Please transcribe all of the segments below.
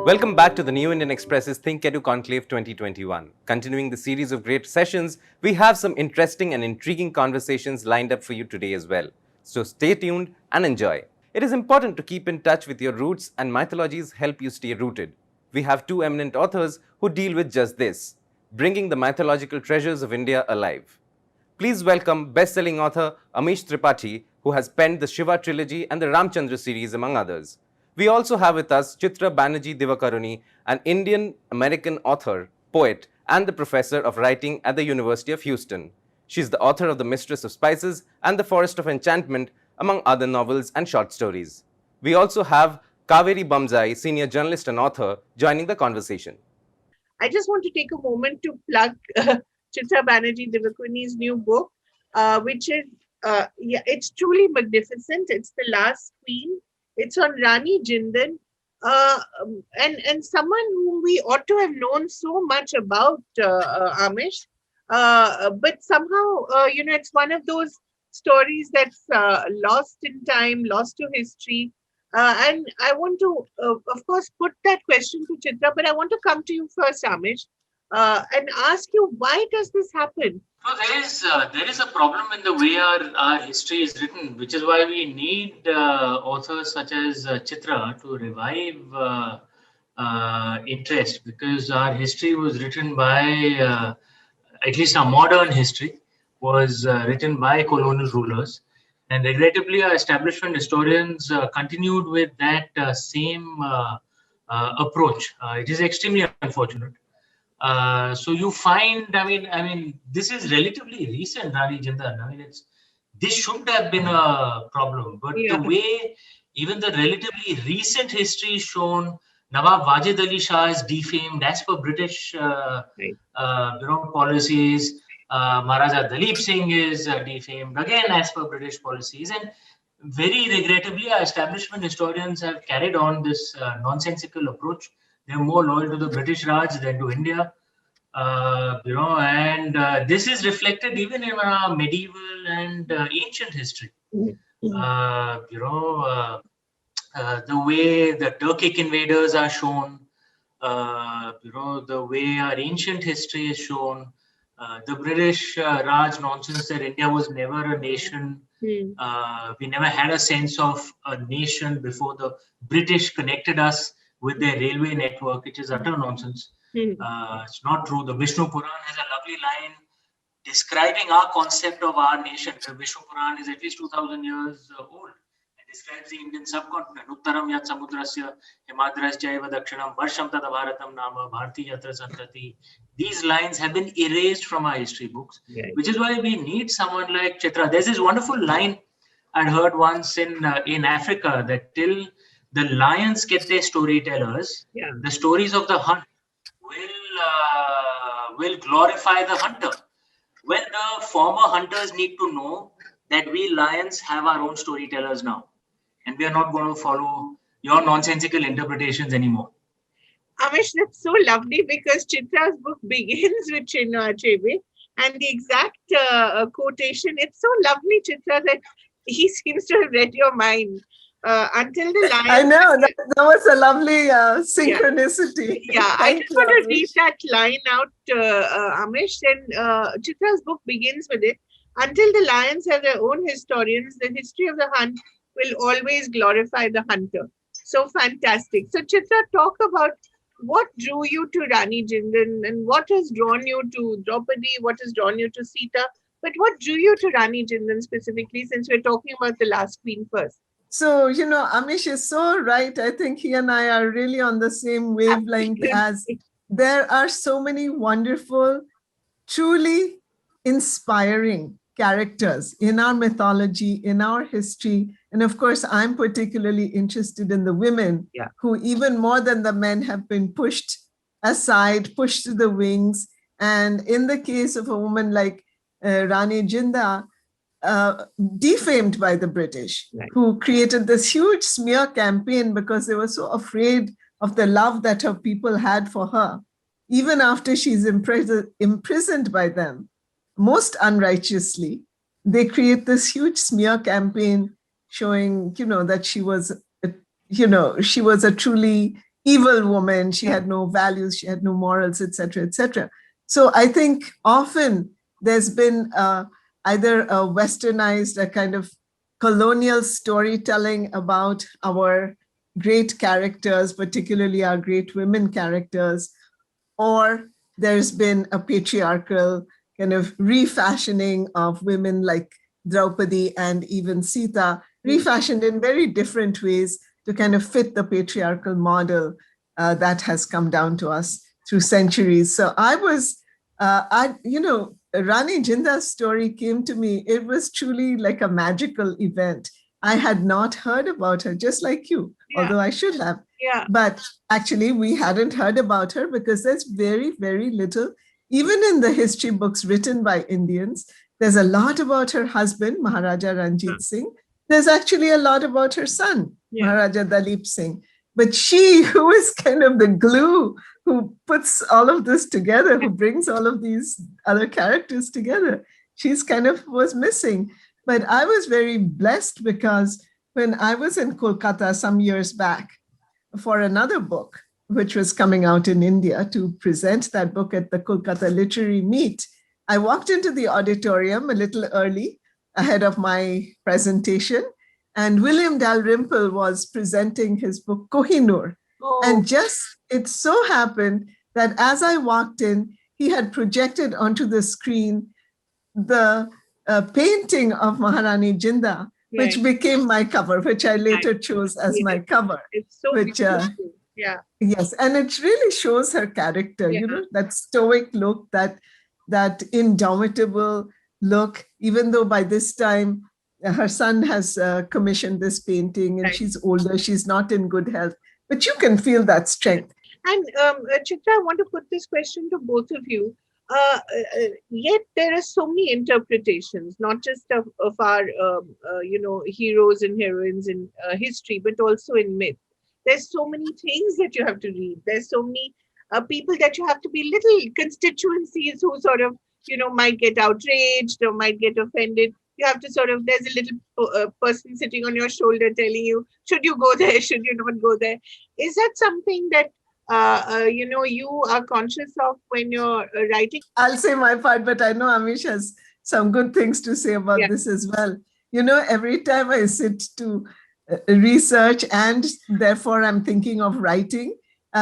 Welcome back to the New Indian Express's ThinkEdu Conclave 2021. Continuing the series of great sessions, we have some interesting and intriguing conversations lined up for you today as well. So stay tuned and enjoy. It is important to keep in touch with your roots, and mythologies help you stay rooted. We have two eminent authors who deal with just this, bringing the mythological treasures of India alive. Please welcome best-selling author Amish Tripathi, who has penned the Shiva trilogy and the Ramchandra series, among others. We also have with us Chitra Banerjee Divakaruni, an Indian-American author, poet, and the professor of writing at the University of Houston. She's the author of The Mistress of Spices and The Forest of Enchantment, among other novels and short stories. We also have Kaveri Bamzai, senior journalist and author, joining the conversation. I just want to take a moment to plug Chitra Banerjee Divakaruni's new book, which is, it's truly magnificent. It's The Last Queen. It's on Rani Jindal, and someone whom we ought to have known so much about, Amish. But somehow, it's one of those stories that's lost in time, lost to history. And I want to, of course, put that question to Chitra, but I want to come to you first, Amish, and ask you, why does this happen? So there is a problem in the way our history is written, which is why we need authors such as Chitra to revive interest, because our history was written by, at least our modern history, was written by colonial rulers. And regrettably, our establishment historians continued with that same approach. It is extremely unfortunate. So you find, I mean, this is relatively recent, Rani Jindal. I mean, this shouldn't have been a problem, but the way even the relatively recent history is shown, Nawab Wajid Ali Shah is defamed as per British, policies. Maharaja Dalip Singh is defamed again as per British policies, and very regrettably, our establishment historians have carried on this nonsensical approach. They're more loyal to the British Raj than to India, and this is reflected even in our medieval and ancient history. The way the Turkic invaders are shown, the way our ancient history is shown, the British Raj nonsense that India was never a nation. We never had a sense of a nation before the British connected us with their railway network, which is utter nonsense. It's not true. The Vishnu Puran has a lovely line describing our concept of our nation. The Vishnu Puran is at least 2,000 years old. It describes the Indian subcontinent. Uttaram yat samudrasya himadras jaiva dakshinam varsham tada bharatam nama bharti yatra santati. These lines have been erased from our history books, which is why we need someone like Chitra. There's this wonderful line I'd heard once in Africa, that till the lions get their storytellers, the stories of the hunt will glorify the hunter. When the former hunters need to know that we lions have our own storytellers now, and we are not going to follow your nonsensical interpretations anymore. Amish, that's so lovely, because Chitra's book begins with Chinua Achebe, and the exact quotation, it's so lovely, Chitra, that he seems to have read your mind. Until the lion. I know, that was a lovely synchronicity. I just want to read that line out, Amish. And Chitra's book begins with it. Until the lions have their own historians, the history of the hunt will always glorify the hunter. So fantastic. So Chitra, talk about what drew you to Rani Jindal, and what has drawn you to Draupadi, what has drawn you to Sita, but what drew you to Rani Jindal specifically, since we're talking about The Last Queen first? So, Amish is so right. I think he and I are really on the same wavelength, as there are so many wonderful, truly inspiring characters in our mythology, in our history. And of course, I'm particularly interested in the women who, even more than the men, have been pushed aside, pushed to the wings. And in the case of a woman like Rani Jindal, defamed by the British, who created this huge smear campaign because they were so afraid of the love that her people had for her. Even after she's imprisoned by them, most unrighteously, they create this huge smear campaign showing, that she was, she was a truly evil woman. She had no values, she had no morals, etc., etc. So I think often there's been either a westernized, a kind of colonial storytelling about our great characters, particularly our great women characters, or there's been a patriarchal kind of refashioning of women like Draupadi and even Sita, refashioned in very different ways to kind of fit the patriarchal model that has come down to us through centuries. So I was, Rani Jinda's story came to me. It was truly like a magical event. I had not heard about her, just like you, although I should have. Yeah. But actually, we hadn't heard about her because there's very, very little, even in the history books written by Indians. There's a lot about her husband, Maharaja Ranjit Singh. There's actually a lot about her son, Maharaja Dalip Singh. But she, who is kind of the glue, who puts all of this together, who brings all of these other characters together, she's kind of was missing. But I was very blessed because when I was in Kolkata some years back for another book, which was coming out in India, to present that book at the Kolkata Literary Meet, I walked into the auditorium a little early ahead of my presentation, and William Dalrymple was presenting his book Kohinoor. And just it so happened that as I walked in, he had projected onto the screen the painting of Maharani Jinda, which became my cover, which I later chose as my cover. It's so beautiful. Yes, and it really shows her character, you know, that stoic look, that indomitable look, even though by this time her son has commissioned this painting and she's older, she's not in good health, but you can feel that strength. And Chitra, I want to put this question to both of you. Yet there are so many interpretations, not just of our, heroes and heroines in history, but also in myth. There's so many things that you have to read. There's so many people that you have to be little constituencies who sort of, might get outraged or might get offended. You have to sort of, there's a little person sitting on your shoulder telling you, should you go there? Should you not go there? Is that something that you are conscious of when you're writing? I'll say my part, but I know Amish has some good things to say about this as well. Every time I sit to research and therefore I'm thinking of writing,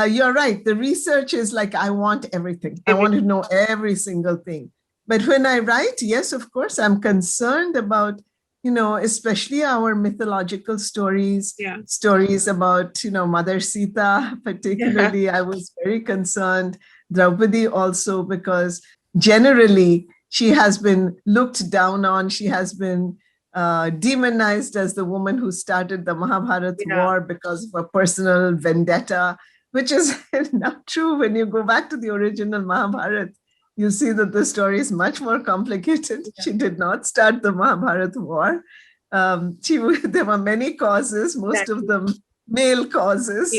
you're right. The research is like, I want everything. I want to know every single thing. But when I write, yes, of course, I'm concerned about, especially our mythological stories, stories about, Mother Sita, particularly. I was very concerned. Draupadi also, because generally she has been looked down on. She has been demonized as the woman who started the Mahabharata war because of a personal vendetta, which is not true. When you go back to the original Mahabharata, you see that the story is much more complicated. She did not start the Mahabharata war. There were many causes, most of them male causes.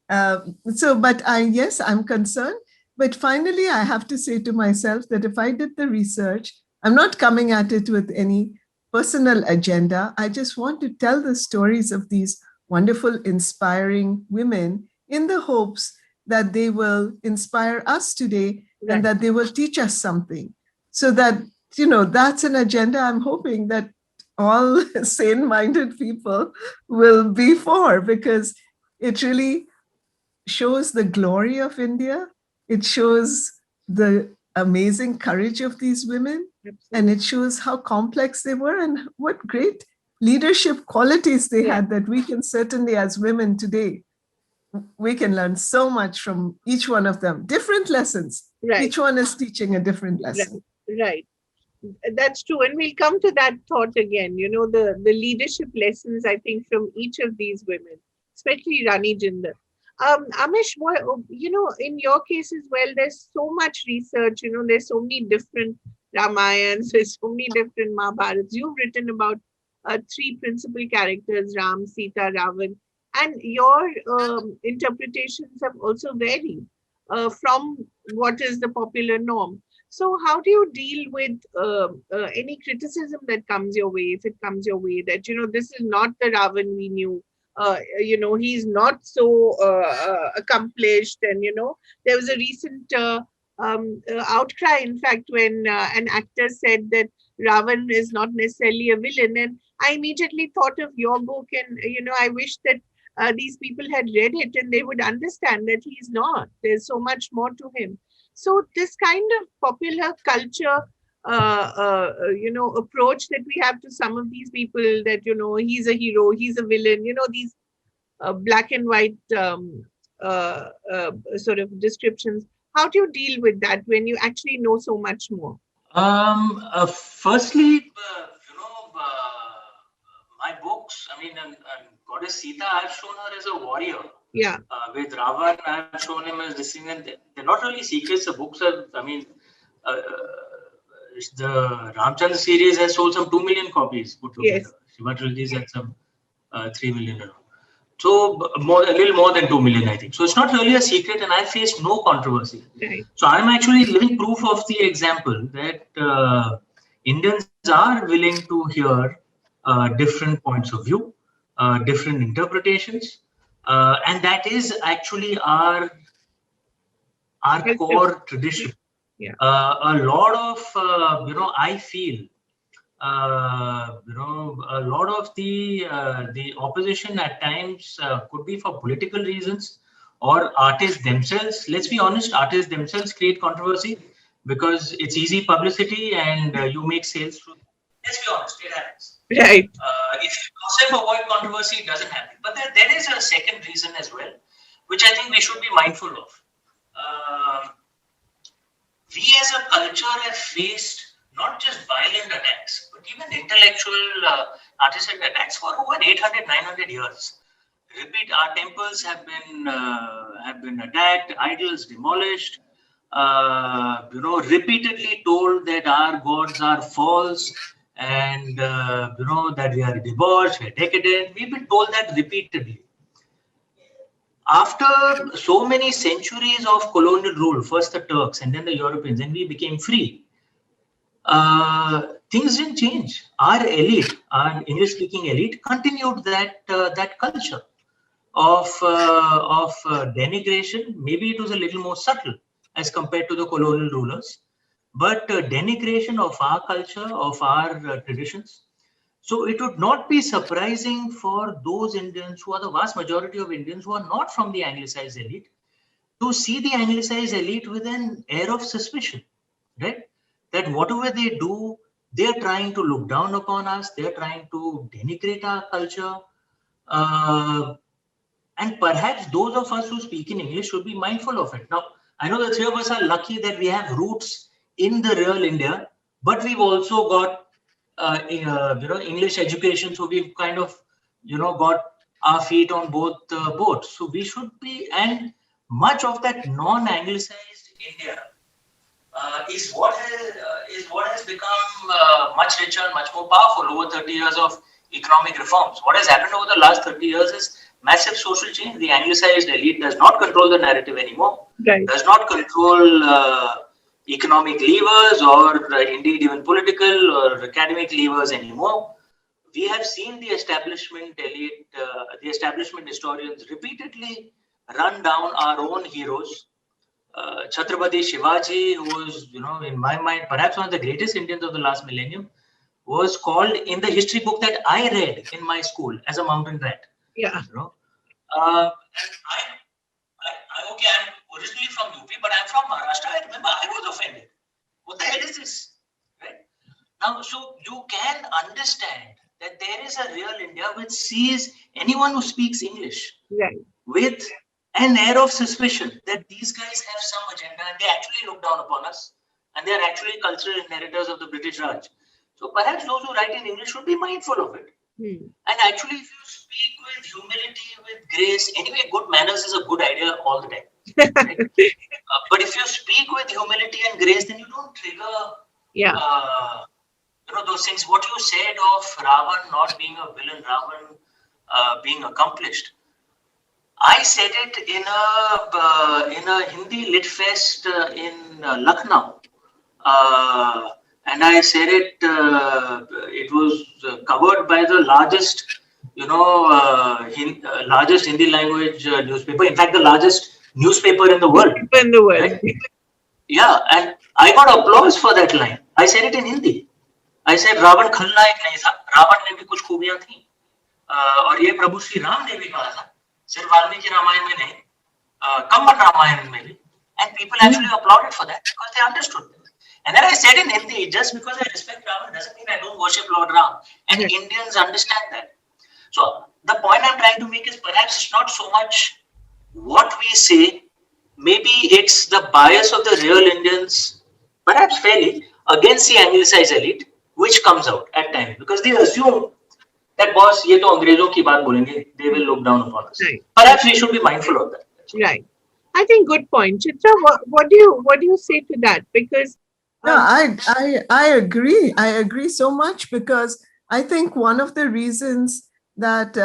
But yes, I'm concerned. But finally, I have to say to myself that if I did the research, I'm not coming at it with any personal agenda. I just want to tell the stories of these wonderful, inspiring women in the hopes that they will inspire us today and that they will teach us something. So that, that's an agenda I'm hoping that all sane-minded people will be for, because it really shows the glory of India. It shows the amazing courage of these women. And it shows how complex they were and what great leadership qualities they had that we can certainly, as women today, we can learn so much from each one of them. Different lessons. Each one is teaching a different lesson. Right. That's true. And we'll come to that thought again, the leadership lessons, I think, from each of these women, especially Rani Jinda. Amish, in your case as well, there's so much research, there's so many different Ramayans, there's so many different Mahabharats. You've written about 3 principal characters, Ram, Sita, Ravan, and your interpretations have also varied from what is the popular norm. So how do you deal with any criticism that comes your way, if it comes your way, that, this is not the Ravan we knew, he's not so accomplished. And there was a recent outcry, in fact, when an actor said that Ravan is not necessarily a villain. And I immediately thought of your book, and I wish that these people had read it and they would understand that he's not. There's so much more to him. So this kind of popular culture approach that we have to some of these people, that he's a hero, he's a villain, these black and white sort of descriptions. How do you deal with that when you actually know so much more? Firstly, my books, I mean, and Goddess Sita, I've shown her as a warrior. Yeah. With Ravan, I've shown him as this thing, and they're not really secrets. The books are, I mean, the Ramchandra series has sold some 2 million copies put together. Yes. Shiva trilogy is at some 3 million. So a little more than 2 million, I think. So it's not really a secret, and I faced no controversy. Right. So I'm actually living proof of the example that Indians are willing to hear different points of view, different interpretations, and that is actually our core tradition. Yeah. A lot of I feel a lot of the opposition at times could be for political reasons, or artists themselves. Let's be honest, artists themselves create controversy because it's easy publicity and you make sales through. Let's be honest, it happens. Right. If you yourself avoid controversy, it doesn't happen. But there is a second reason as well, which I think we should be mindful of. We as a culture have faced not just violent attacks, but even intellectual artistic attacks for over 800, 900 years. Repeat, our temples have been attacked, idols demolished, repeatedly told that our gods are false, and that we are debauched, we are decadent. We've been told that repeatedly. After so many centuries of colonial rule, first the Turks and then the Europeans, and we became free, things didn't change. Our elite, our English-speaking elite, continued that culture of denigration. Maybe it was a little more subtle as compared to the colonial rulers, but denigration of our culture, of our traditions. So it would not be surprising for those Indians who are the vast majority of Indians who are not from the Anglicized elite to see the Anglicized elite with an air of suspicion, right? That whatever they do, they're trying to look down upon us, they're trying to denigrate our culture. And perhaps those of us who speak in English should be mindful of it. Now, I know the three of us are lucky that we have roots in the real India, but we've also got English education, so we've kind of got our feet on both boats. So we should be, and much of that non-Anglicized India is what has become much richer and much more powerful over 30 years of economic reforms. What has happened over the last 30 years is massive social change. The Anglicized elite does not control the narrative anymore. Right. Does not control economic levers, or indeed even political or academic levers anymore. We have seen the establishment elite, the establishment historians repeatedly run down our own heroes. Chhatrapati Shivaji, who was, in my mind, perhaps one of the greatest Indians of the last millennium, was called in the history book that I read in my school as a mountain rat. Yeah. And I'm originally from UP, but I'm from Maharashtra. I remember I was offended. What the hell is this? Right? Now, so you can understand that there is a real India which sees anyone who speaks English with an air of suspicion that these guys have some agenda and they actually look down upon us, and they are actually cultural inheritors of the British Raj. So perhaps those who write in English should be mindful of it. And actually, if you speak with humility, with grace, anyway, good manners is a good idea all the time. Right? But if you speak with humility and grace, then you don't trigger those things. What you said of Ravan not being a villain, Ravan being accomplished. I said it in a Hindi lit fest in Lucknow. And I said it. It was covered by the largest, largest Hindi language newspaper. In fact, the largest newspaper in the world. In the world. Right? Yeah, and I got applause for that line. I said it in Hindi. I said Ravan खलनायक नहीं था, रावण में भी कुछ खूबियां थी, और ये प्रभु श्री राम ने भी कहा था, सिर्फ वाल्मीकि रामायण में नहीं, कंबन रामायण में भी, and people actually applauded for that because they understood that. And then I said in Hindi, just because I respect Ravan doesn't mean I don't worship Lord Ram, and Indians understand that. So the point I'm trying to make is perhaps it's not so much what we say, maybe it's the bias of the real Indians, perhaps fairly, against the Anglicized elite, which comes out at times because they assume that boss, ये तो अंग्रेजों की बात बोलेंगे, they will look down upon us. Right. Perhaps we should be mindful of that. Right. I think good point. Chitra, what do you say to that? Because no, I agree. I agree so much because I think one of the reasons that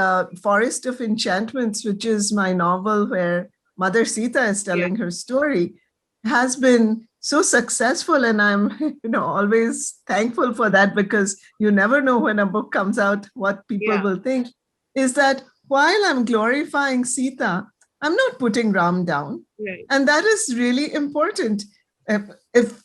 Forest of Enchantments, which is my novel where Mother Sita is telling her story, has been so successful, and I'm always thankful for that because you never know when a book comes out what people will think, is that while I'm glorifying Sita, I'm not putting Ram down. Right. And that is really important,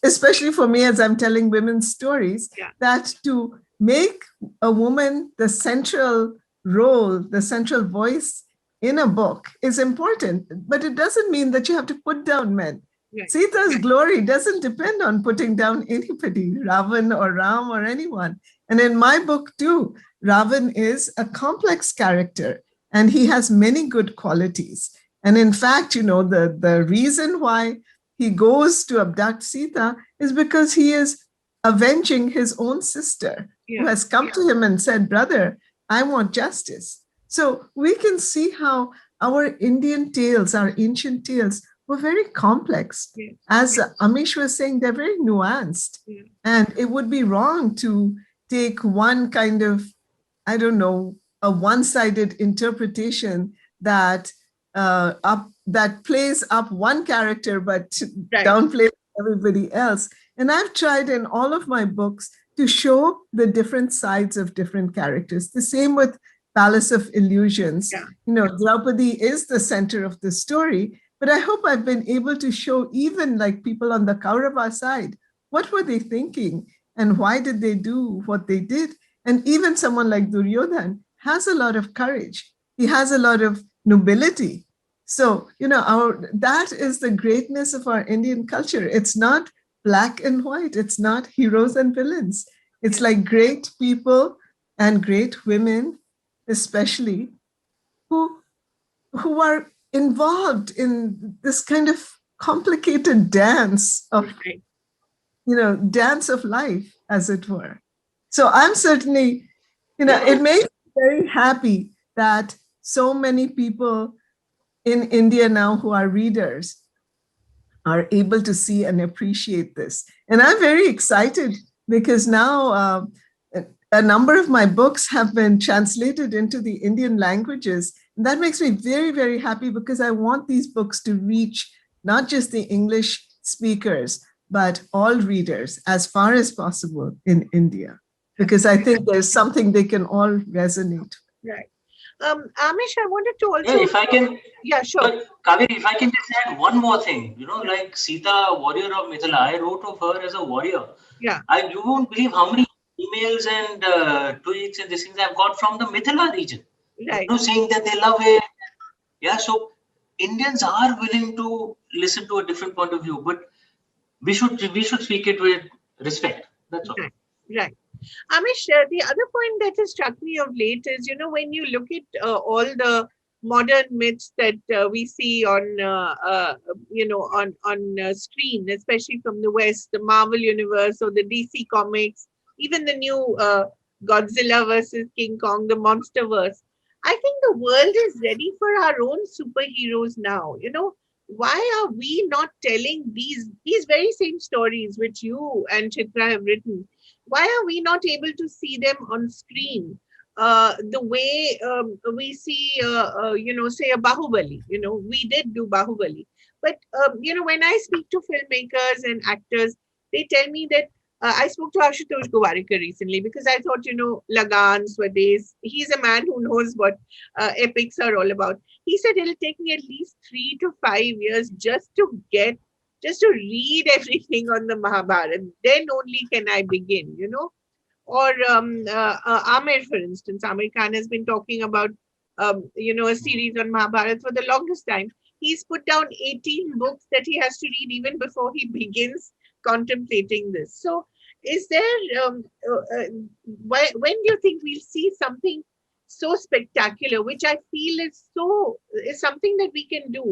especially for me as I'm telling women's stories, that to make a woman the central role, the central voice in a book is important, but it doesn't mean that you have to put down men. Right. Sita's glory doesn't depend on putting down anybody, Ravan or Ram or anyone. And in my book too, Ravan is a complex character and he has many good qualities. And in fact, the reason why he goes to abduct Sita is because he is avenging his own sister who has come to him and said, brother, I want justice. So we can see how our Indian tales, our ancient tales, were very complex. As Amish was saying, they're very nuanced. And it would be wrong to take one kind of, a one-sided interpretation that that plays up one character but downplays everybody else. And I've tried in all of my books to show the different sides of different characters. The same with Palace of Illusions. Draupadi is the center of the story, but I hope I've been able to show even like people on the Kaurava side, what were they thinking and why did they do what they did? And even someone like Duryodhan has a lot of courage. He has a lot of nobility. So, that is the greatness of our Indian culture. It's not black and white. It's not heroes and villains. It's like great people and great women, especially, who are involved in this kind of complicated dance of, dance of life, as it were. So I'm certainly, it makes me very happy that so many people in India now who are readers are able to see and appreciate this. And I'm very excited because now a number of my books have been translated into the Indian languages. And that makes me very, very happy because I want these books to reach not just the English speakers, but all readers as far as possible in India, because I think there's something they can all resonate. Right. Amish, I wanted to also... if I can... Yeah, sure. Kaveri, if I can just add one more thing, like Sita, warrior of Mithila, I wrote of her as a warrior. Yeah. You won't believe how many emails and tweets and these things I've got from the Mithila region. Right. Saying that they love it. Yeah, so Indians are willing to listen to a different point of view, but we should speak it with respect. That's all. Right. Amish, the other point that has struck me of late is, when you look at all the modern myths that we see on, on screen, especially from the West, the Marvel Universe or the DC Comics, even the new Godzilla versus King Kong, the Monsterverse. I think the world is ready for our own superheroes now. Why are we not telling these very same stories which you and Chitra have written? Why are we not able to see them on screen the way we see, say a Bahubali? We did do Bahubali. But, when I speak to filmmakers and actors, they tell me that I spoke to Ashutosh Gowarikar recently because I thought, Lagan, Swades, he's a man who knows what epics are all about. He said it'll take me at least 3 to 5 years just to read everything on the Mahabharata. Then only can I begin, Or Amir, for instance, Amir Khan has been talking about, a series on Mahabharata for the longest time. He's put down 18 books that he has to read even before he begins contemplating this. So, is there, when do you think we'll see something so spectacular, which I feel is something that we can do,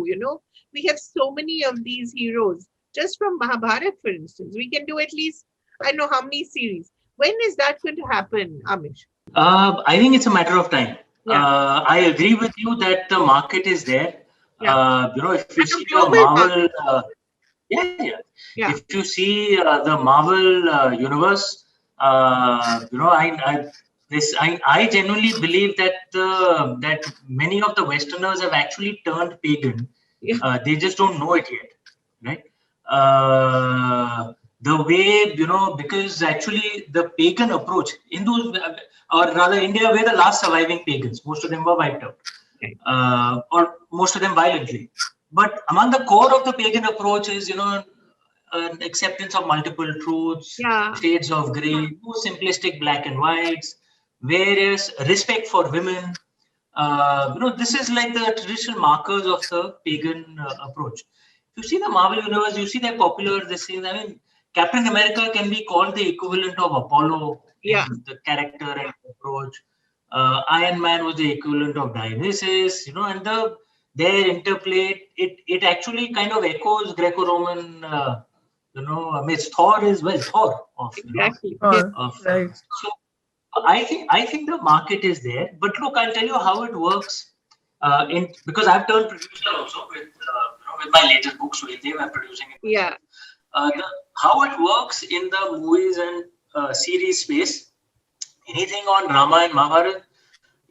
We have so many of these heroes. Just from Mahabharata, for instance, we can do at least, I know how many series. When is that going to happen, Amish? I think it's a matter of time. Yeah. I agree with you that the market is there. Yeah. If you And a see the global Marvel, Yeah. if you see the Marvel universe, I genuinely believe that that many of the Westerners have actually turned pagan. Yeah. They just don't know it yet, right? The way, because actually the pagan approach, Hindus, or rather India, were the last surviving pagans. Most of them were wiped out, or most of them violently. But among the core of the pagan approach is, an acceptance of multiple truths, Yeah. shades of gray, no simplistic black and whites, various respect for women. This is like the traditional markers of the pagan approach. If you see the Marvel universe, you see they're popular. This thing. I mean, Captain America can be called the equivalent of Apollo Yeah. in the character and approach. Iron Man was the equivalent of Dionysus, and their interplay, it actually kind of echoes Greco-Roman, it's Thor as well, Thor of, Exactly. Right. so I think the market is there, but look, I'll tell you how it works. Because I've turned producer also with my latest book, Swedev, I'm producing it. Yeah. How it works in the movies and series space, anything on Rama and Mahabharata,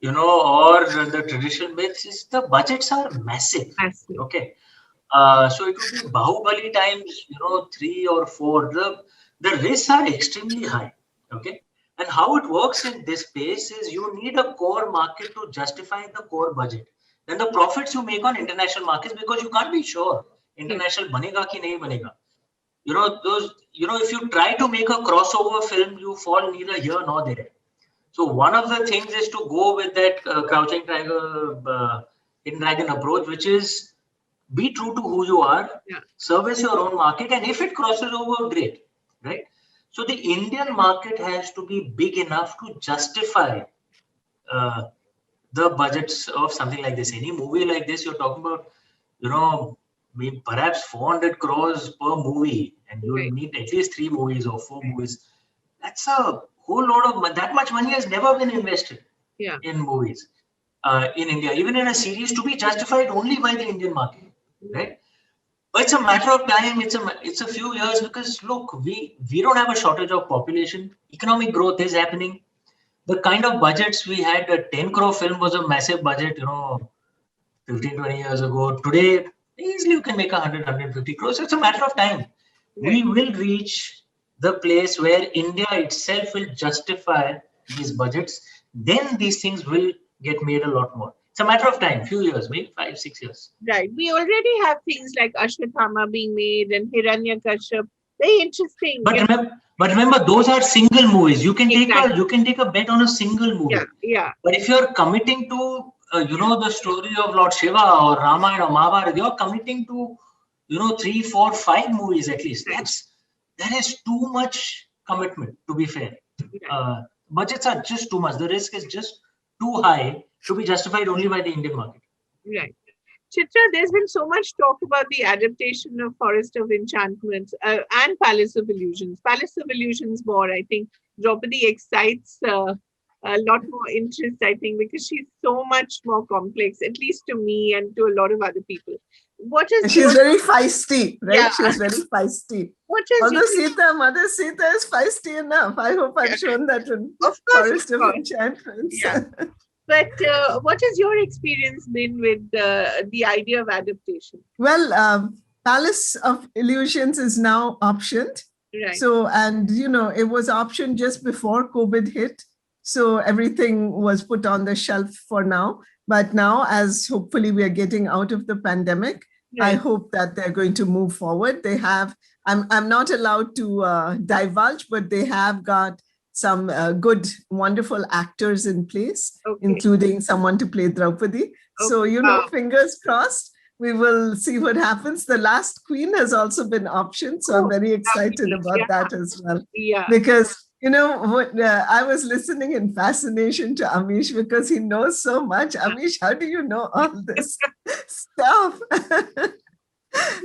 or the traditional myths, is the budgets are massive. Massive. Okay. So it would be Bahubali times, 3 or 4. The risks are extremely high. Okay. And how it works in this space is you need a core market to justify the core budget. Then the profits you make on international markets, because you can't be sure international banega ki nahi banega. If you try to make a crossover film, you fall neither here nor there. So one of the things is to go with that crouching tiger, hidden dragon approach, which is be true to who you are, service your own market, and if it crosses over, great, right? So the Indian market has to be big enough to justify the budgets of something like this. Any movie like this, you're talking about, maybe perhaps 400 crores per movie, and you will need at least 3 movies or 4 movies. That's a whole lot of money. That much money has never been invested in movies in India, even in a series, to be justified only by the Indian market, right? But it's a matter of time. It's a few years, because look, we don't have a shortage of population. Economic growth is happening. The kind of budgets we had, a 10 crore film was a massive budget, 15, 20 years ago. Today, easily you can make 100, 150 crores. So it's a matter of time. We will reach the place where India itself will justify these budgets. Then these things will get made a lot more. It's a matter of time, few years, maybe 5, 6 years. Right. We already have things like Ashwatthama being made and Hiranyakashipu. Very interesting. But remember, those are single movies. You can take a bet on a single movie. Yeah. But if you're committing to the story of Lord Shiva or Ramayana or Mahabharata, you're committing to 3, 4, 5 movies at least. That is too much commitment, to be fair. Budgets are just too much. The risk is just too high to be justified only by the Indian market. Right. Chitra, there's been so much talk about the adaptation of Forest of Enchantments and Palace of Illusions. Palace of Illusions more, I think. Draupadi excites a lot more interest, I think, because she's so much more complex, at least to me and to a lot of other people. She's very feisty, right? Yeah. She's very feisty. Mother Sita is feisty enough. I hope I've shown that in Forest of Enchantments. Yeah. But what has your experience been with the idea of adaptation? Well, Palace of Illusions is now optioned. Right. So, and it was optioned just before COVID hit. So everything was put on the shelf for now. But now, as hopefully we are getting out of the pandemic, I Right. hope that they're going to move forward. They have, I'm not allowed to divulge, but they have got some good, wonderful actors in place, Okay. including someone to play Draupadi. So, Wow. fingers crossed. We will see what happens. The Last Queen has also been optioned, so I'm very excited lovely. about Yeah. that as well. Yeah. Because what I was listening in fascination to Amish because he knows so much. Amish, how do you know all this stuff?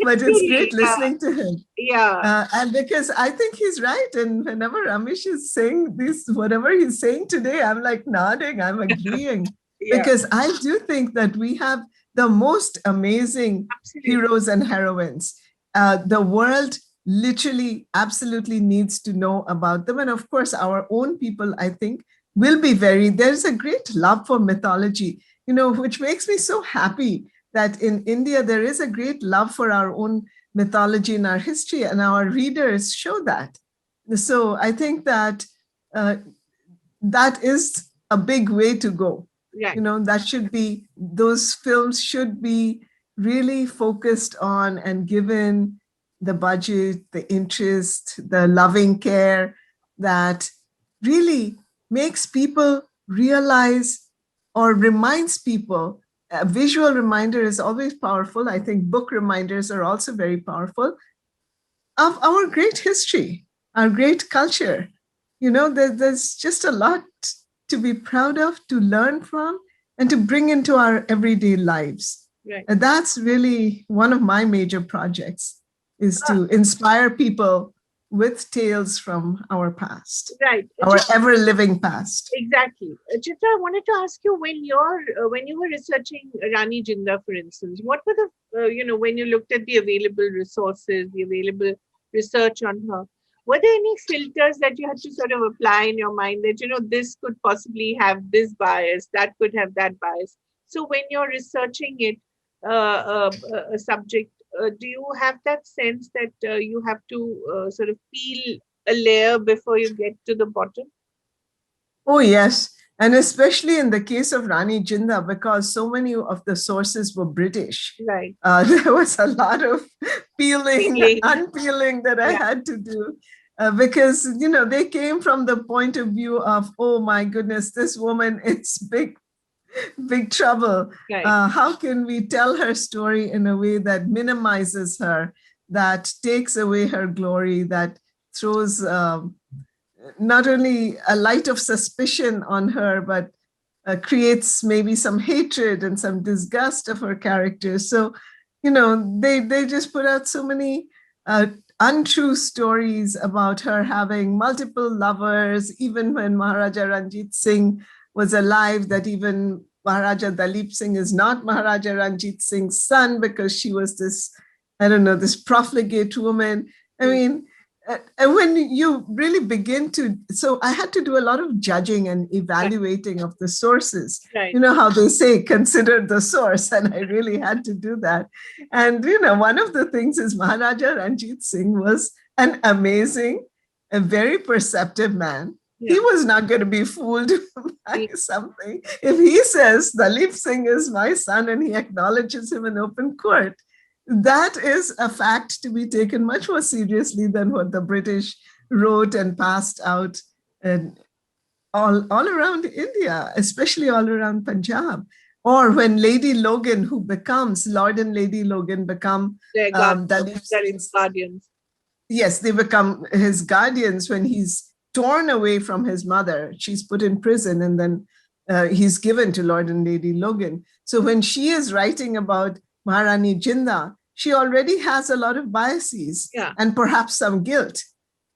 But it's great listening to him. Yeah. And because I think he's right. And whenever Amish is saying this, whatever he's saying today, I'm like nodding, I'm agreeing. Yeah. Because I do think that we have the most amazing Absolutely. heroes and heroines. The world literally absolutely needs to know about them. And of course, our own people, I think, will be there's a great love for mythology, which makes me so happy that in India, there is a great love for our own mythology and our history, and our readers show that. So I think that that is a big way to go. Right. That should be, those films should be really focused on and given the budget, the interest, the loving care that really makes people realize or reminds people. A visual reminder is always powerful. I think book reminders are also very powerful of our great history, our great culture. There's just a lot to be proud of, to learn from, and to bring into our everyday lives. Right. And that's really one of my major projects, is to inspire people with tales from our past, Right. our ever-living past. Exactly. Chitra, I wanted to ask you, when you were researching Rani Jinda, for instance, what were the when you looked at the available resources, the available research on her, were there any filters that you had to sort of apply in your mind that this could possibly have this bias, that could have that bias? So when you're researching it, a subject, do you have that sense that you have to sort of peel a layer before you get to the bottom? Oh, yes. And especially in the case of Rani Jinda, because so many of the sources were British. Right. There was a lot of peeling, unpeeling that I had to do. Because, they came from the point of view of, oh my goodness, this woman is big trouble. Right. How can we tell her story in a way that minimizes her, that takes away her glory, that throws not only a light of suspicion on her, but creates maybe some hatred and some disgust of her character. So, they just put out so many untrue stories about her having multiple lovers, even when Maharaja Ranjit Singh was alive, that even Maharaja Dalip Singh is not Maharaja Ranjit Singh's son because she was this, this profligate woman. I mean, and when you really begin to, so I had to do a lot of judging and evaluating of the sources. Right. How they say, consider the source. And I really had to do that. And, one of the things is Maharaja Ranjit Singh was an amazing, a very perceptive man. Yeah. He was not going to be fooled by something. If he says, Dalip Singh is my son, and he acknowledges him in open court, that is a fact to be taken much more seriously than what the British wrote and passed out all around India, especially all around Punjab. Or when Lady Logan, who becomes, Lord and Lady Logan become Dalip Singh's guardians. Yes, they become his guardians when he's torn away from his mother. She's put in prison, and then he's given to Lord and Lady Logan. So when she is writing about Maharani Jinda, she already has a lot of biases and perhaps some guilt.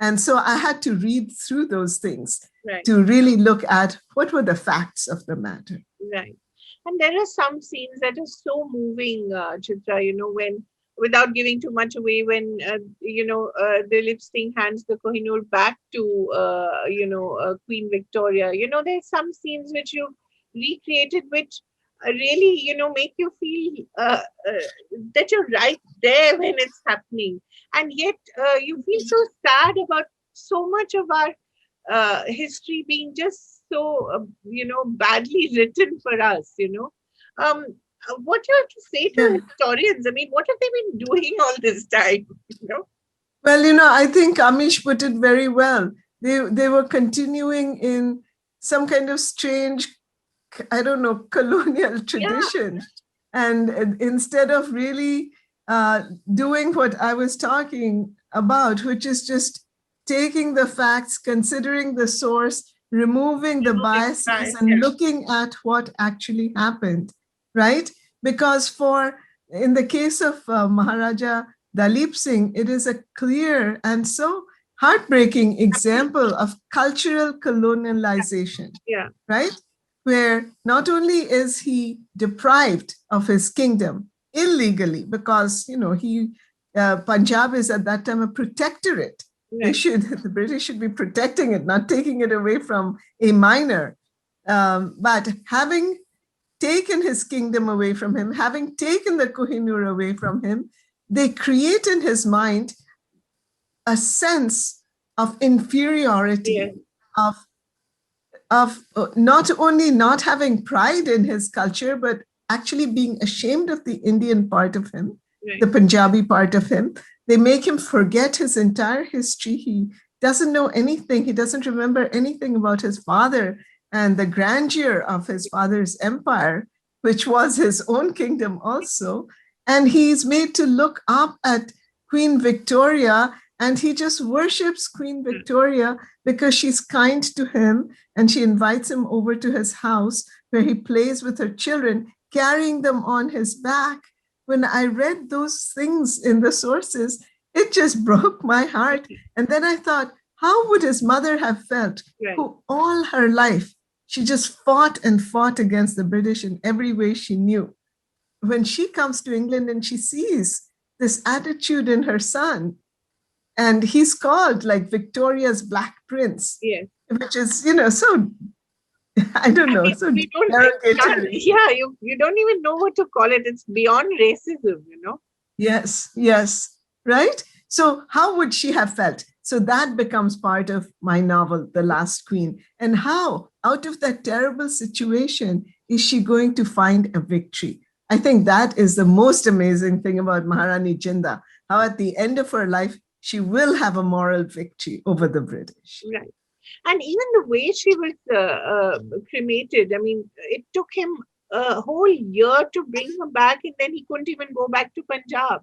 And so I had to read through those things to really look at what were the facts of the matter. Right. And there are some scenes that are so moving, Chitra, when, without giving too much away, when, Dilip Singh hands the Kohinoor back to, Queen Victoria. There's some scenes which you recreated, which really, make you feel that you're right there when it's happening. And yet you feel so sad about so much of our history being just so, badly written for us, what do you have to say Yeah. to historians? I mean, what have they been doing all this time? Well, I think Amish put it very well. They were continuing in some kind of strange, I don't know, colonial tradition. And instead of really doing what I was talking about, which is just taking the facts, considering the source, removing the biases, and looking at what actually happened, right? Because in the case of Maharaja Dalip Singh, it is a clear and so heartbreaking example of cultural colonialization, right? Where not only is he deprived of his kingdom illegally, because Punjab is at that time a protectorate. The British should be protecting it, not taking it away from a minor. But having taken his kingdom away from him, having taken the Kohinoor away from him, they create in his mind a sense of inferiority, of not only not having pride in his culture, but actually being ashamed of the Indian part of him, the Punjabi part of him. They make him forget his entire history. He doesn't know anything. He doesn't remember anything about his father and the grandeur of his father's empire, which was his own kingdom also. And he's made to look up at Queen Victoria, and he just worships Queen Victoria because she's kind to him, and she invites him over to his house where he plays with her children, carrying them on his back. When I read those things in the sources, it just broke my heart. And then I thought, how would his mother have felt, who all her life, she just fought and fought against the British in every way she knew. When she comes to England and she sees this attitude in her son, and he's called like Victoria's Black Prince, which is, so, I don't know, so derogatory. You don't even know what to call it. It's beyond racism, Yes, right? So how would she have felt? So that becomes part of my novel, The Last Queen. And how, out of that terrible situation, is she going to find a victory? I think that is the most amazing thing about Maharani Jinda, how at the end of her life, she will have a moral victory over the British. Right. And even the way she was cremated, I mean, it took him a whole year to bring her back, and then he couldn't even go back to Punjab.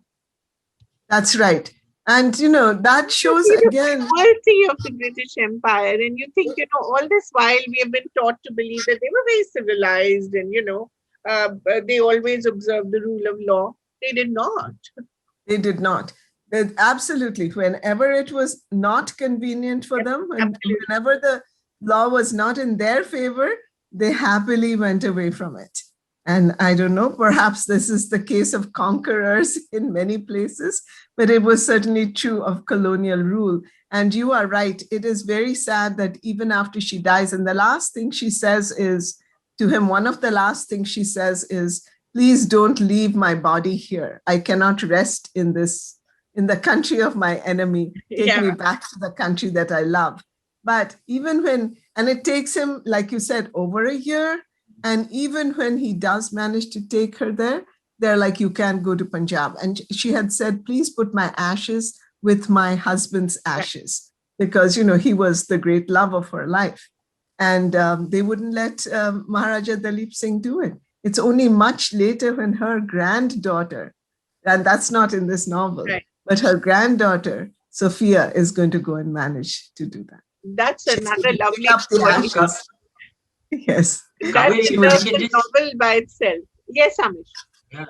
That's right. And, that shows again the cruelty of the British Empire. And you think, all this while we have been taught to believe that they were very civilized and, they always observed the rule of law. They did not. They did not. Absolutely. Whenever it was not convenient for them, and whenever the law was not in their favor, they happily went away from it. And I don't know, perhaps this is the case of conquerors in many places, but it was certainly true of colonial rule. And you are right. It is very sad that even after she dies, and the last thing she says is to him, one of the last things she says is, please don't leave my body here. I cannot rest in the country of my enemy. Take me back to the country that I love. But even and it takes him, like you said, over a year. And even when he does manage to take her there, they're like, you can't go to Punjab. And she had said, please put my ashes with my husband's ashes, because, he was the great love of her life. And they wouldn't let Maharaja Dalip Singh do it. It's only much later when her granddaughter, and that's not in this novel, but her granddaughter, Sophia, is going to go and manage to do that. That's another lovely story. Yes. That's a novel by itself. Yes, Amish. Yeah.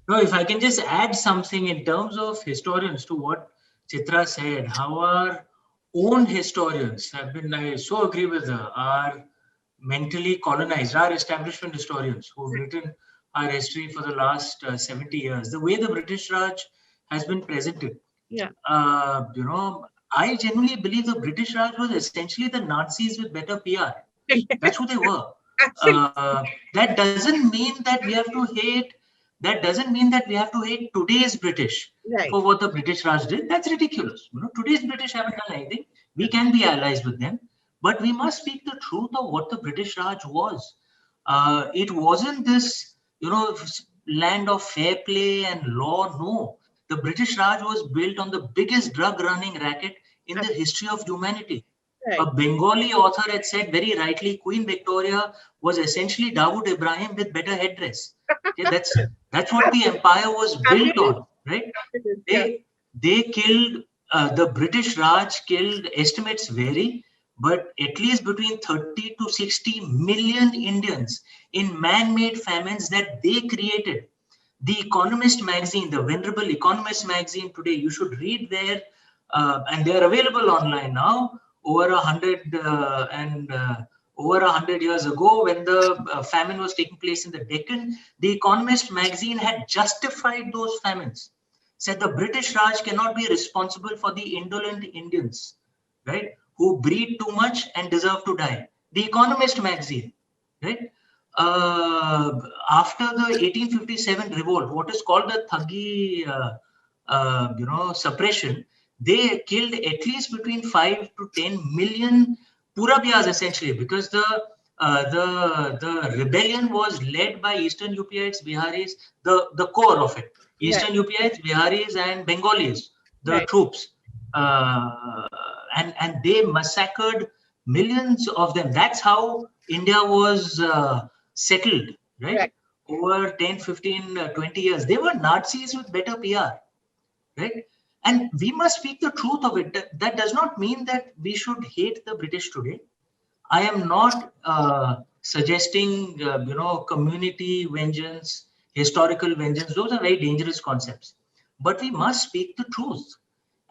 No, if I can just add something in terms of historians to what Chitra said, how our own historians have been, I so agree with her, are mentally colonized, our establishment historians who've written our history for the last 70 years. The way the British Raj has been presented. I genuinely believe the British Raj was essentially the Nazis with better PR. That's who they were. That doesn't mean that we have to hate. That doesn't mean that we have to hate today's British Right. for what the British Raj did. That's ridiculous. Today's British haven't done anything. We can be allies with them, but we must speak the truth of what the British Raj was. It wasn't this, land of fair play and law. No, the British Raj was built on the biggest drug running racket in the history of humanity. Right. A Bengali author had said very rightly, Queen Victoria was essentially Dawood Ibrahim with better headdress. Okay, that's what the empire was built on, right? They killed, the British Raj killed, estimates vary, but at least between 30 to 60 million Indians in man-made famines that they created. The Economist magazine, the venerable Economist magazine today, you should read there, and they're available online now. Over 100 years ago, when the famine was taking place in the Deccan, the Economist magazine had justified those famines. Said the British Raj cannot be responsible for the indolent Indians, right, who breed too much and deserve to die. The Economist magazine, right? After the 1857 revolt, what is called the Thuggi, suppression, they killed at least between 5 to 10 million Purabiyas essentially, because the rebellion was led by Eastern UPites, Biharis, the core of it. Eastern UPites, Biharis, and Bengalis, the troops, and they massacred millions of them. That's how India was settled, right? Over 10, 15, 20 years. They were Nazis with better PR, right? And we must speak the truth of it. That does not mean that we should hate the British today. I am not suggesting, community vengeance, historical vengeance. Those are very dangerous concepts. But we must speak the truth.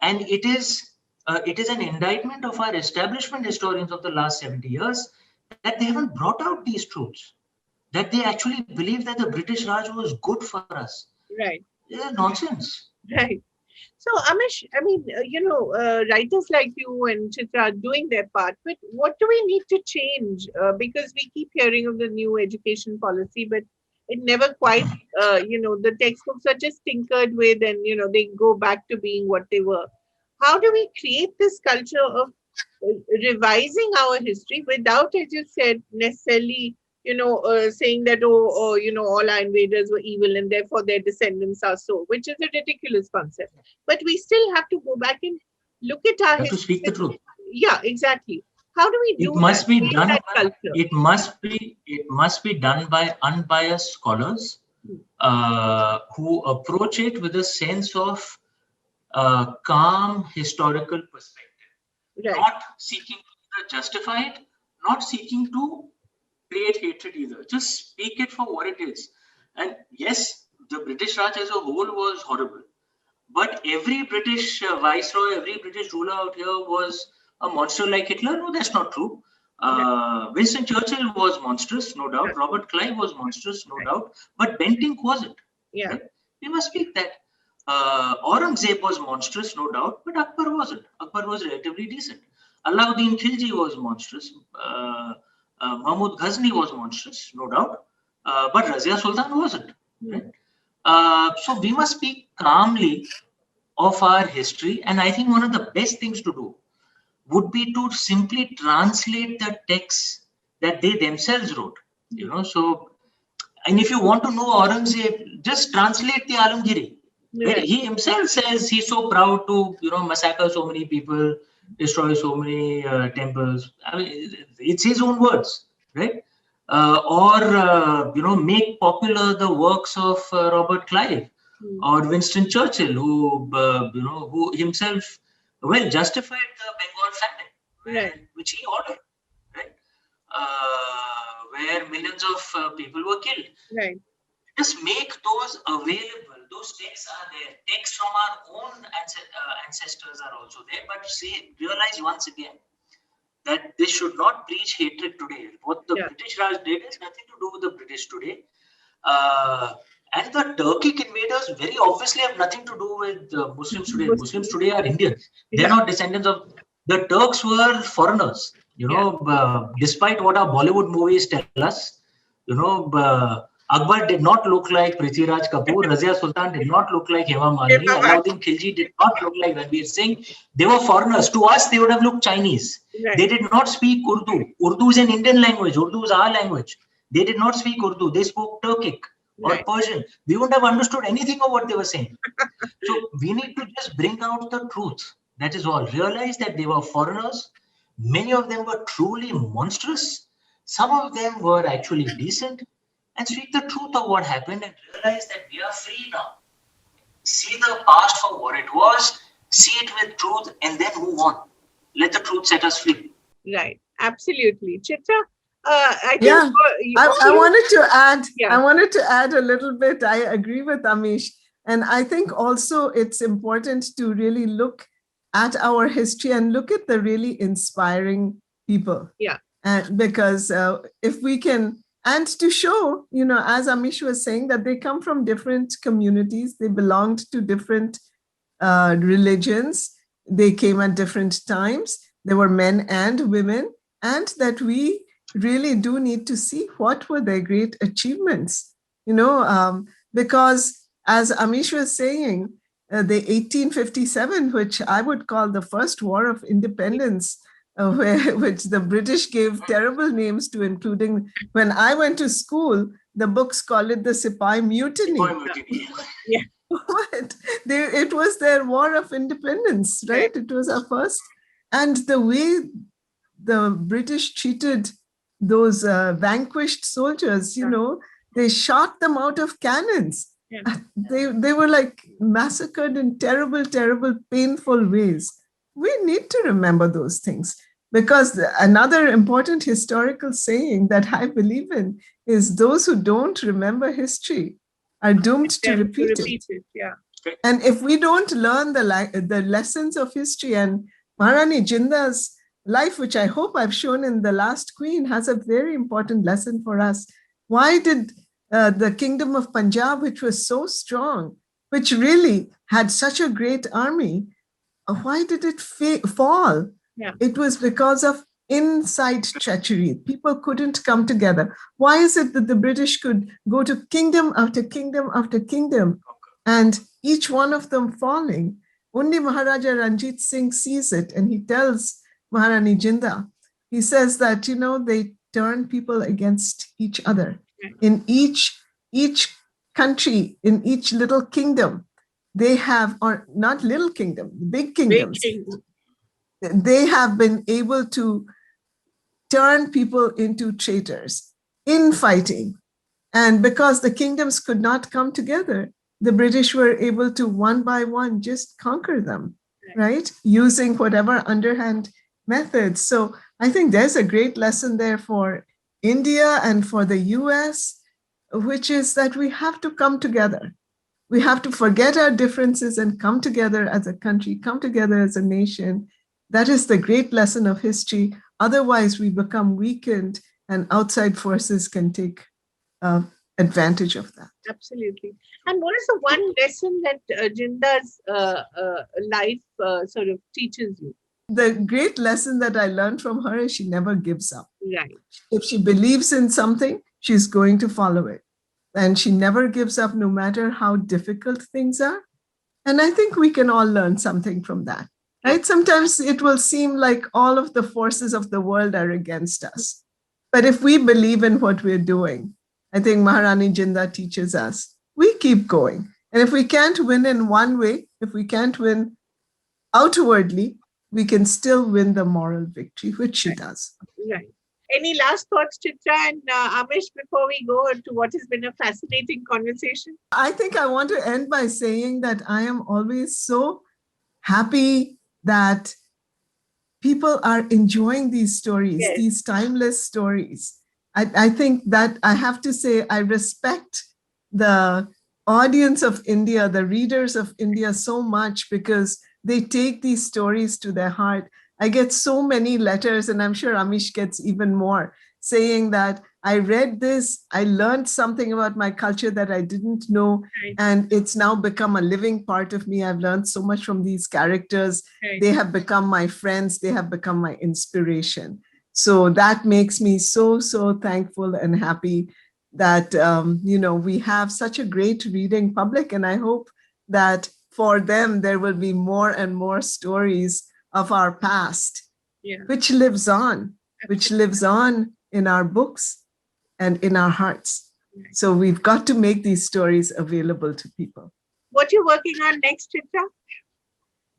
And it is an indictment of our establishment historians of the last 70 years that they haven't brought out these truths, that they actually believe that the British Raj was good for us. Right. Yeah, nonsense. Right. So, Amish, I mean, writers like you and Chitra are doing their part, but what do we need to change? Because we keep hearing of the new education policy, but it never quite, the textbooks are just tinkered with and, they go back to being what they were. How do we create this culture of revising our history without, as you said, necessarily saying that, all our invaders were evil and therefore their descendants are so, which is a ridiculous concept. But we still have to go back and look at our history. To speak the truth. Yeah, exactly. How do we do it must that? Be done that by, culture? it must be done by unbiased scholars who approach it with a sense of calm historical perspective, not seeking to justify it, not seeking to create hatred either. Just speak it for what it is. And yes, the British Raj as a whole was horrible, but every British viceroy, every British ruler out here was a monster like Hitler. No, that's not true. Winston Churchill was monstrous, no doubt. Robert Clive was monstrous, no doubt. But Bentinck wasn't. Yeah. Right? We must speak that. Aurangzeb was monstrous, no doubt, but Akbar wasn't. Akbar was relatively decent. Alauddin Khilji was monstrous. Mahmud Ghazni was monstrous, no doubt. But Razia Sultan wasn't. Right? So we must speak calmly of our history. And I think one of the best things to do would be to simply translate the texts that they themselves wrote. So, and if you want to know Aurangzeb, just translate the Alamgiri. Right? He himself says he's so proud to, massacre so many people, destroy so many temples. I mean, it's his own words, right? Or make popular the works of Robert Clive or Winston Churchill, who himself justified the Bengal famine, which he ordered, right? Where millions of people were killed. Right. Just make those available. Those texts are there. Texts from our own ancestors are also there. But realize once again that this should not preach hatred today. What the British Raj did has nothing to do with the British today. And the Turkic invaders very obviously have nothing to do with Muslims today. Muslims today are Indians. They're not descendants of... The Turks were foreigners. Despite what our Bollywood movies tell us, Akbar did not look like Prithviraj Kapoor, Razia Sultan did not look like Hema Malini, Alauddin Khilji did not look like Ranveer Singh. They were foreigners. To us, they would have looked Chinese. Right. They did not speak Urdu. Urdu is an Indian language. Urdu is our language. They did not speak Urdu. They spoke Turkic or Persian. We wouldn't have understood anything of what they were saying. So we need to just bring out the truth. That is all. Realize that they were foreigners. Many of them were truly monstrous. Some of them were actually decent. And speak the truth of what happened and realize that we are free now. See the past for what it was, see it with truth, and then move on. Let the truth set us free. Right. Absolutely. Chitra, I think Yeah. I wanted to add. Yeah. I wanted to add a little bit. I agree with Amish, and I think also it's important to really look at our history and look at the really inspiring people. Yeah. And because if we can, and to show, as Amish was saying, that they come from different communities, they belonged to different religions, they came at different times, there were men and women, and that we really do need to see what were their great achievements, because as Amish was saying, the 1857, which I would call the first war of independence, which the British gave terrible names to, including when I went to school, the books call it the Sipai Mutiny. Yeah. What? It was their war of independence, right? It was our first. And the way the British treated those vanquished soldiers, they shot them out of cannons. Yeah. They were like massacred in terrible, terrible, painful ways. We need to remember those things, because another important historical saying that I believe in is those who don't remember history are doomed to repeat it. Yeah. And if we don't learn the lessons of history, and Maharani Jinda's life, which I hope I've shown in The Last Queen, has a very important lesson for us. Why did the kingdom of Punjab, which was so strong, which really had such a great army, why did it fall? Yeah. It was because of inside treachery. People couldn't come together. Why is it that the British could go to kingdom after kingdom after kingdom, and each one of them falling? Only Maharaja Ranjit Singh sees it, and he tells Maharani Jinda, he says that, they turn people against each other. In each country, in each little kingdom, they have, or not little kingdom, big kingdoms, they have been able to turn people into traitors, infighting. And because the kingdoms could not come together, the British were able to, one by one, just conquer them, right? Using whatever underhand methods. So I think there's a great lesson there for India and for the US, which is that we have to come together. We have to forget our differences and come together as a country, come together as a nation. That is the great lesson of history. Otherwise, we become weakened and outside forces can take advantage of that. Absolutely. And what is the one lesson that Jinda's life sort of teaches you? The great lesson that I learned from her is she never gives up. Right. If she believes in something, she's going to follow it. And she never gives up, no matter how difficult things are. And I think we can all learn something from that, right? Sometimes it will seem like all of the forces of the world are against us. But if we believe in what we're doing, I think Maharani Jinda teaches us, we keep going. And if we can't win in one way, if we can't win outwardly, we can still win the moral victory, which she does. Right. Any last thoughts, Chitra and Amish, before we go to what has been a fascinating conversation? I think I want to end by saying that I am always so happy that people are enjoying these stories, these timeless stories. I think that I have to say I respect the audience of India, the readers of India so much, because they take these stories to their heart. I get so many letters, and I'm sure Amish gets even more, saying that I read this, I learned something about my culture that I didn't know, and it's now become a living part of me. I've learned so much from these characters. They have become my friends. They have become my inspiration. So that makes me so, so thankful and happy that, we have such a great reading public. And I hope that for them, there will be more and more stories of our past, which lives on in our books and in our hearts. So we've got to make these stories available to people. What are you working on next, Chitra?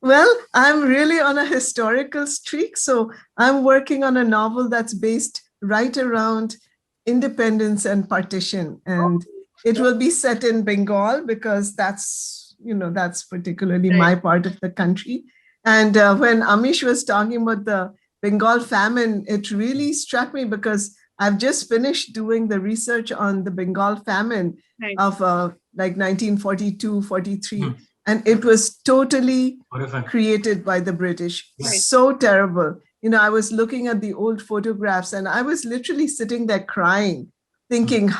Well, I'm really on a historical streak. So I'm working on a novel that's based right around independence and partition. And it will be set in Bengal because that's particularly my part of the country. And when Amish was talking about the Bengal famine, it really struck me because I've just finished doing the research on the Bengal famine of like 1942, 43. And it was totally created by the British. So terrible. I was looking at the old photographs and I was literally sitting there crying, thinking,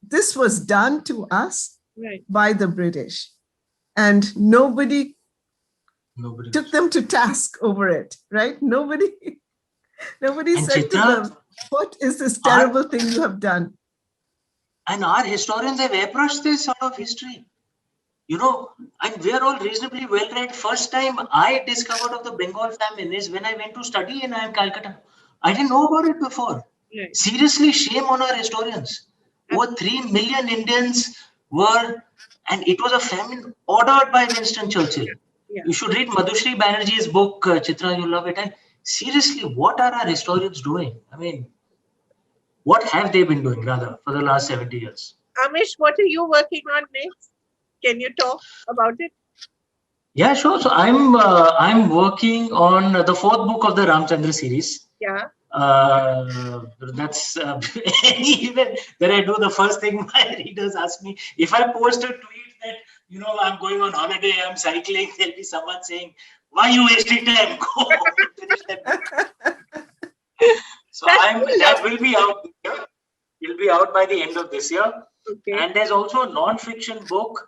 this was done to us by the British. And nobody took them to task over it, right? Nobody said to them, what is this terrible thing you have done? And our historians have airbrushed this out of history. And we are all reasonably well read. First time I discovered of the Bengal famine is when I went to study in Calcutta. I didn't know about it before. Seriously, shame on our historians. Over 3 million Indians were, and it was a famine ordered by Winston Churchill. You should read Madhushri Banerjee's book, Chitra, you'll love it. And seriously, what are our historians doing? I mean, what have they been doing rather for the last 70 years? Amish, what are you working on next? Can you talk about it? Yeah, sure. So I'm working on the 4th book of the Ramchandra series. Yeah. That's even when I do the first thing my readers ask me, if I post a tweet that I'm going on holiday, I'm cycling, there'll be someone saying, why are you wasting time? Go finish that book. So that will be out this year. It'll be out by the end of this year. Okay. And there's also a non-fiction book.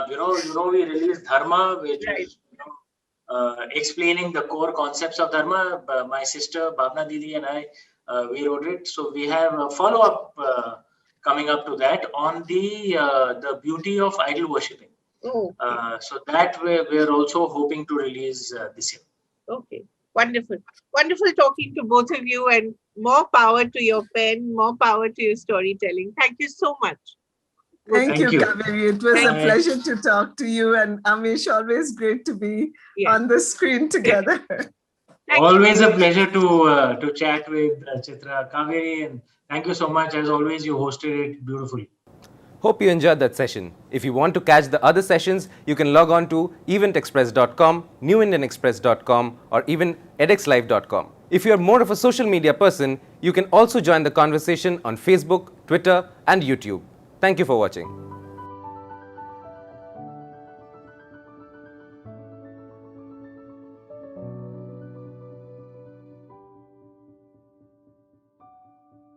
We released Dharma, which is explaining the core concepts of Dharma. My sister Bhavna Didi and I, we wrote it. So we have a follow-up coming up to that on the beauty of idol worshipping. So that we're also hoping to release this year. Okay, wonderful. Wonderful talking to both of you, and more power to your pen, more power to your storytelling. Thank you so much. Thank you, Kaveri. It was a pleasure to talk to you, and Amish, always great to be on the screen together. Always a pleasure to chat with Chitra, Kaveri, and thank you so much. As always, you hosted it beautifully. Hope you enjoyed that session. If you want to catch the other sessions, you can log on to eventexpress.com, newindianexpress.com, or even edxlive.com. If you are more of a social media person, you can also join the conversation on Facebook, Twitter, and YouTube. Thank you for watching.